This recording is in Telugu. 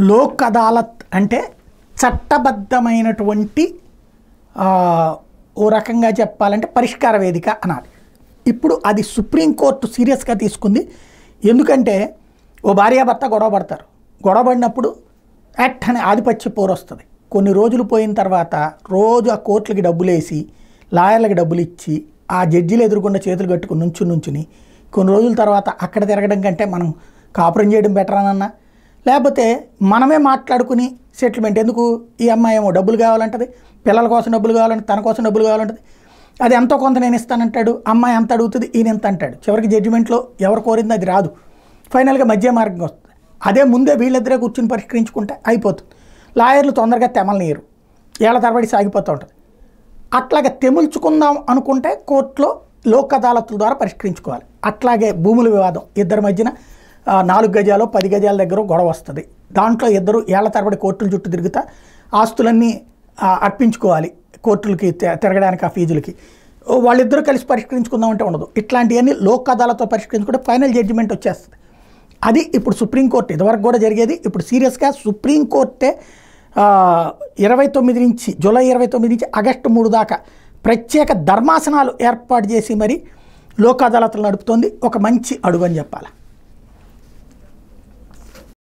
లోక్ అదాలత్ అంటే చట్టబద్ధమైనటువంటి ఓ రకంగా చెప్పాలంటే పరిష్కార వేదిక అనాలి. ఇప్పుడు అది సుప్రీంకోర్టు సీరియస్గా తీసుకుంది. ఎందుకంటే ఓ భార్యాభర్త గొడవ పడతారు. గొడవ పడినప్పుడు యాక్ట్ అనే ఆధిపత్య పోరు వస్తుంది. కొన్ని రోజులు పోయిన తర్వాత రోజు ఆ కోర్టులకి డబ్బులు వేసి లాయర్లకి డబ్బులు ఇచ్చి ఆ జడ్జీలు ఎదురుకుండా చేతులు కట్టుకుని నుంచుని కొన్ని రోజుల తర్వాత అక్కడ తిరగడం కంటే మనం కాపురం చేయడం బెటర్ అనన్నా, లేకపోతే మనమే మాట్లాడుకుని సెటిల్మెంట్. ఎందుకు ఈ అమ్మాయి ఏమో డబ్బులు కావాలంటది, పిల్లల కోసం డబ్బులు కావాలంటే, తన కోసం డబ్బులు కావాలంటది, అది ఎంతో కొంత నేను ఇస్తానంటాడు, అమ్మాయి ఎంత అడుగుతుంది, ఈయన ఎంత అంటాడు. చివరికి జడ్జిమెంట్లో ఎవరు కోరింది అది రాదు, ఫైనల్గా మధ్య మార్గం వస్తుంది. అదే ముందే వీళ్ళిద్దరే కూర్చుని పరిష్కరించుకుంటే అయిపోతుంది. లాయర్లు తొందరగా తెమలనీయరు, ఏళ్ల తరబడి సాగిపోతూ ఉంటుంది. అట్లాగే తెముల్చుకుందాం అనుకుంటే కోర్టులో లోక్ అదాలత్ల ద్వారా పరిష్కరించుకోవాలి. అట్లాగే భూముల వివాదం ఇద్దరి మధ్యన 4 గజాలు 10 గజాల దగ్గర గొడవ వస్తుంది. దాంట్లో ఇద్దరు ఏళ్ల తరబడి కోర్టుల చుట్టూ తిరుగుతా ఆస్తులన్నీ అర్పించుకోవాలి కోర్టులకి తిరగడానికి, ఆ ఫీజులకి. వాళ్ళిద్దరూ కలిసి పరిష్కరించుకుందామంటే ఉండదు. ఇట్లాంటివన్నీ లోక్ అదాలత్తో పరిష్కరించుకుంటే ఫైనల్ జడ్జిమెంట్ వచ్చేస్తుంది. అది ఇప్పుడు సుప్రీంకోర్టు ఇదివరకు కూడా జరిగేది. ఇప్పుడు సీరియస్గా సుప్రీంకోర్టే 29 నుంచి జూలై 29 నుంచి ఆగస్టు 3 దాకా ప్రత్యేక ధర్మాసనాలు ఏర్పాటు చేసి మరి లోక్ అదాలత్లు నడుపుతోంది. ఒక మంచి అడుగు అని చెప్పాలి.